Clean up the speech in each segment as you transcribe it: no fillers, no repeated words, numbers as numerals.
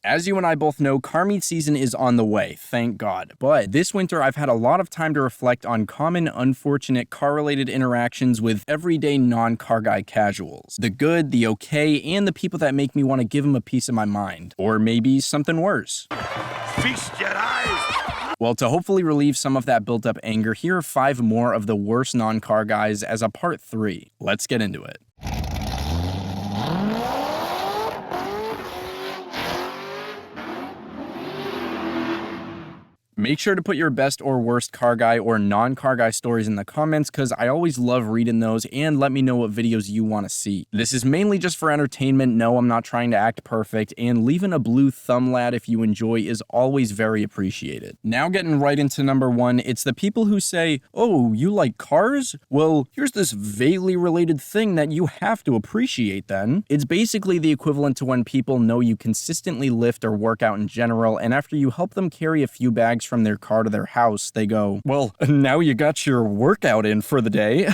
As you and I both know, car meet season is on the way, thank God. But this winter, I've had a lot of time to reflect on common, unfortunate car-related interactions with everyday non-car guy casuals. The good, the okay, and the people that make me want to give them a piece of my mind. Or maybe something worse. Feast your eyes! Well, to hopefully relieve some of that built-up anger, here are 5 more of the worst non-car guys as a part 3. Let's get into it. Make sure to put your best or worst car guy or non-car guy stories in the comments because I always love reading those, and let me know what videos you want to see. This is mainly just for entertainment. No, I'm not trying to act perfect, and leaving a blue thumb lad if you enjoy is always very appreciated. Now getting right into number 1, it's the people who say, oh, you like cars? Well, here's this vaguely related thing that you have to appreciate then. It's basically the equivalent to when people know you consistently lift or work out in general, and after you help them carry a few bags from their car to their house, they go, well, now you got your workout in for the day.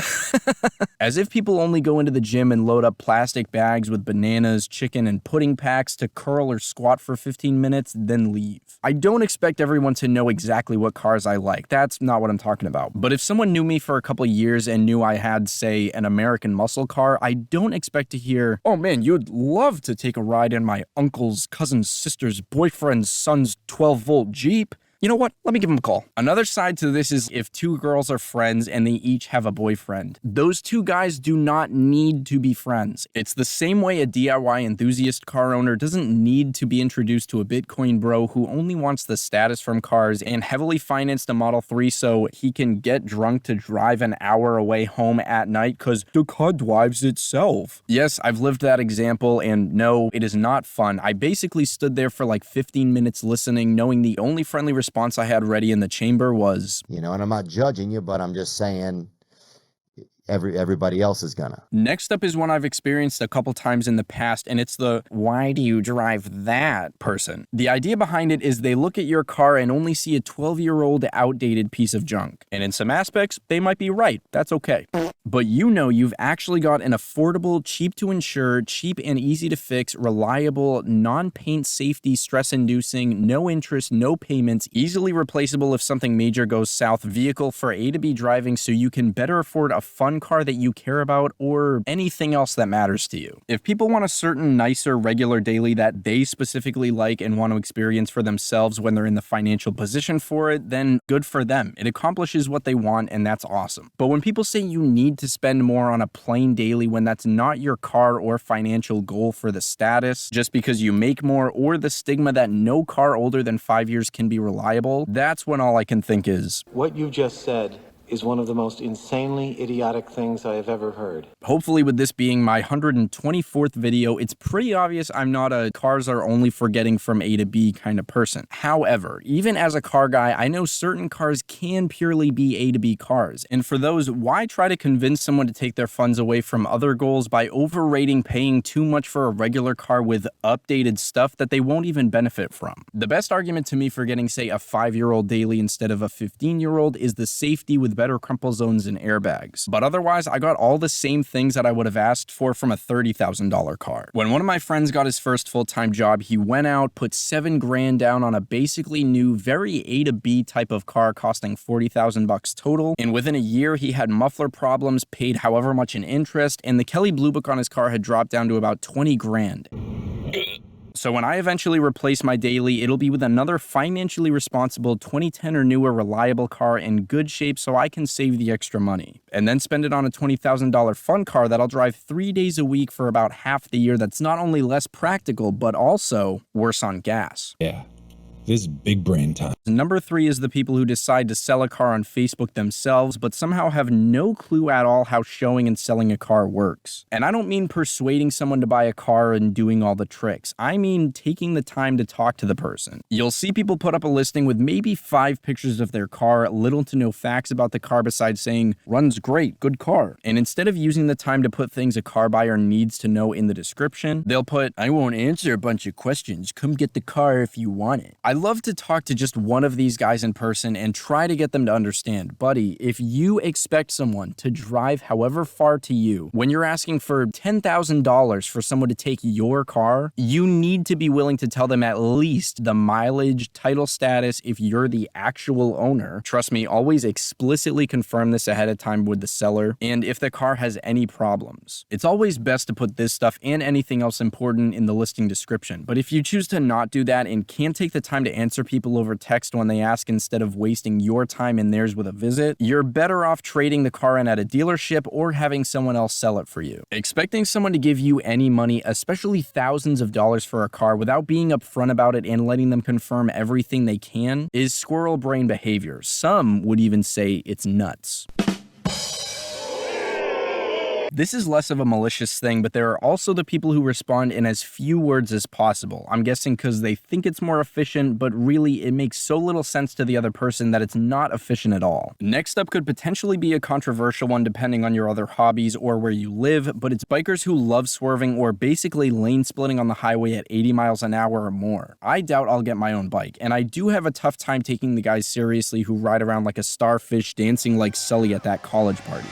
As if people only go into the gym and load up plastic bags with bananas, chicken, and pudding packs to curl or squat for 15 minutes, then leave. I don't expect everyone to know exactly what cars I like. That's not what I'm talking about. But if someone knew me for a couple of years and knew I had, say, an American muscle car, I don't expect to hear, oh man, you'd love to take a ride in my uncle's cousin's sister's boyfriend's son's 12-volt Jeep. You know what? Let me give him a call. Another side to this is if 2 girls are friends and they each have a boyfriend. Those 2 guys do not need to be friends. It's the same way a DIY enthusiast car owner doesn't need to be introduced to a Bitcoin bro who only wants the status from cars and heavily financed a Model 3 so he can get drunk to drive an hour away home at night because the car drives itself. Yes, I've lived that example, and no, it is not fun. I basically stood there for like 15 minutes listening, knowing the only friendly response I had ready in the chamber was, you know, and I'm not judging you, but I'm just saying everybody else is gonna. Next up is one I've experienced a couple times in the past, and it's the why do you drive that person. The idea behind it is they look at your car and only see a 12-year-old outdated piece of junk. And in some aspects, they might be right. That's okay. But you know you've actually got an affordable, cheap to insure, cheap and easy to fix, reliable, non-paint safety, stress-inducing, no interest, no payments, easily replaceable if something major goes south vehicle for A to B driving so you can better afford a fun car that you care about or anything else that matters to you. If people want a certain nicer regular daily that they specifically like and want to experience for themselves when they're in the financial position for it, then good for them. It accomplishes what they want, and that's awesome. But when people say you need to spend more on a plain daily when that's not your car or financial goal for the status, just because you make more, or the stigma that no car older than 5 years can be reliable, that's when all I can think is, what you just said is one of the most insanely idiotic things I have ever heard. Hopefully with this being my 124th video, it's pretty obvious I'm not a cars are only for getting from A to B kind of person. However, even as a car guy, I know certain cars can purely be A to B cars. And for those, why try to convince someone to take their funds away from other goals by overrating paying too much for a regular car with updated stuff that they won't even benefit from? The best argument to me for getting, say, a 5-year-old daily instead of a 15-year-old is the safety with better crumple zones and airbags. But otherwise, I got all the same things that I would have asked for from a $30,000 car. When one of my friends got his first full-time job, he went out, put $7 grand down on a basically new, very A to B type of car costing $40,000 total. And within a year, he had muffler problems, paid however much in interest, and the Kelly Blue Book on his car had dropped down to about 20 grand. So when I eventually replace my daily, it'll be with another financially responsible 2010 or newer reliable car in good shape so I can save the extra money. And then spend it on a $20,000 fun car that I'll drive 3 days a week for about half the year that's not only less practical, but also worse on gas. Yeah. This big brain time. Number 3 is the people who decide to sell a car on Facebook themselves, but somehow have no clue at all how showing and selling a car works. And I don't mean persuading someone to buy a car and doing all the tricks. I mean taking the time to talk to the person. You'll see people put up a listing with maybe 5 pictures of their car, little to no facts about the car besides saying, runs great, good car. And instead of using the time to put things a car buyer needs to know in the description, they'll put, I won't answer a bunch of questions, come get the car if you want it. I love to talk to just one of these guys in person and try to get them to understand, buddy, if you expect someone to drive however far to you, when you're asking for $10,000 for someone to take your car, you need to be willing to tell them at least the mileage, title status, if you're the actual owner. Trust me, always explicitly confirm this ahead of time with the seller, and if the car has any problems. It's always best to put this stuff and anything else important in the listing description, but if you choose to not do that and can't take the time to answer people over text when they ask instead of wasting your time and theirs with a visit, you're better off trading the car in at a dealership or having someone else sell it for you. Expecting someone to give you any money, especially thousands of dollars for a car, without being upfront about it and letting them confirm everything they can is squirrel brain behavior. Some would even say it's nuts. This is less of a malicious thing, but there are also the people who respond in as few words as possible. I'm guessing because they think it's more efficient, but really it makes so little sense to the other person that it's not efficient at all. Next up could potentially be a controversial one depending on your other hobbies or where you live, but it's bikers who love swerving or basically lane splitting on the highway at 80 miles an hour or more. I doubt I'll get my own bike, and I do have a tough time taking the guys seriously who ride around like a starfish dancing like Sully at that college party.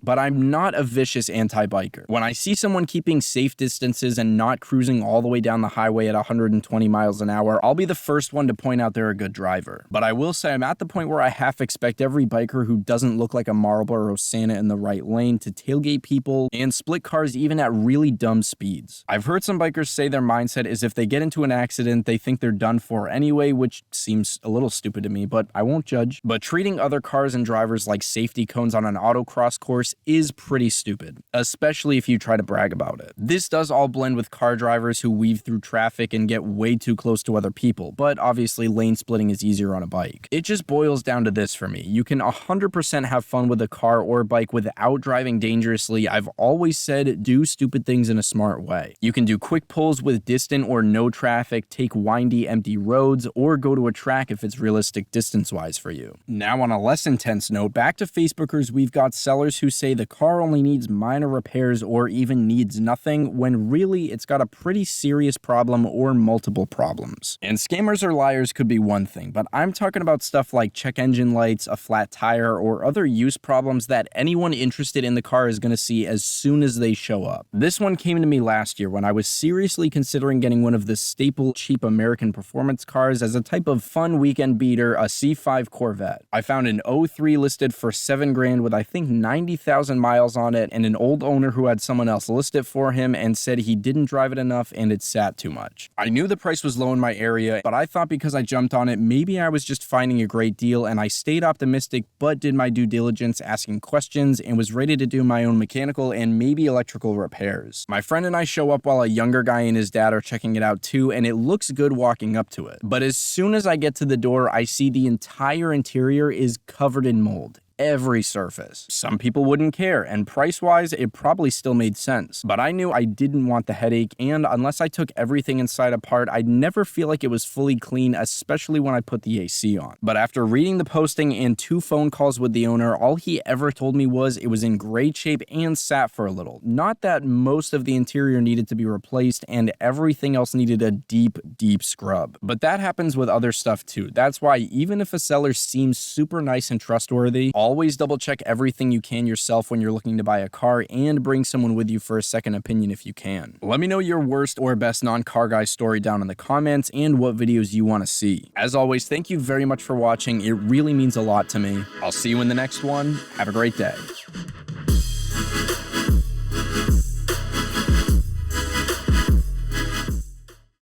But I'm not a vicious anti-biker. When I see someone keeping safe distances and not cruising all the way down the highway at 120 miles an hour, I'll be the first one to point out they're a good driver. But I will say I'm at the point where I half expect every biker who doesn't look like a Marlboro Santa in the right lane to tailgate people and split cars even at really dumb speeds. I've heard some bikers say their mindset is if they get into an accident, they think they're done for anyway, which seems a little stupid to me, but I won't judge. But treating other cars and drivers like safety cones on an autocross course is pretty stupid, especially if you try to brag about it. This does all blend with car drivers who weave through traffic and get way too close to other people, but obviously lane splitting is easier on a bike. It just boils down to this for me. You can 100% have fun with a car or bike without driving dangerously. I've always said do stupid things in a smart way. You can do quick pulls with distant or no traffic, take windy, empty roads, or go to a track if it's realistic distance-wise for you. Now on a less intense note, back to Facebookers, we've got sellers who say the car only needs minor repairs or even needs nothing, when really it's got a pretty serious problem or multiple problems. And scammers or liars could be one thing, but I'm talking about stuff like check engine lights, a flat tire, or other use problems that anyone interested in the car is going to see as soon as they show up. This one came to me last year when I was seriously considering getting one of the staple cheap American performance cars as a type of fun weekend beater, a C5 Corvette. I found an 03 listed for $7 grand with I think 90,000 miles on it, and an old owner who had someone else list it for him and said he didn't drive it enough and it sat too much. I knew the price was low in my area, but I thought because I jumped on it, maybe I was just finding a great deal, and I stayed optimistic but did my due diligence asking questions and was ready to do my own mechanical and maybe electrical repairs. My friend and I show up while a younger guy and his dad are checking it out too, and it looks good walking up to it. But as soon as I get to the door, I see the entire interior is covered in mold. Every surface. Some people wouldn't care, and price-wise, it probably still made sense. But I knew I didn't want the headache, and unless I took everything inside apart, I'd never feel like it was fully clean, especially when I put the AC on. But after reading the posting and 2 phone calls with the owner, all he ever told me was it was in great shape and sat for a little. Not that most of the interior needed to be replaced, and everything else needed a deep, deep scrub. But that happens with other stuff too. That's why even if a seller seems super nice and trustworthy, always double check everything you can yourself when you're looking to buy a car, and bring someone with you for a second opinion if you can. Let me know your worst or best non-car guy story down in the comments and what videos you want to see. As always, thank you very much for watching. It really means a lot to me. I'll see you in the next one. Have a great day.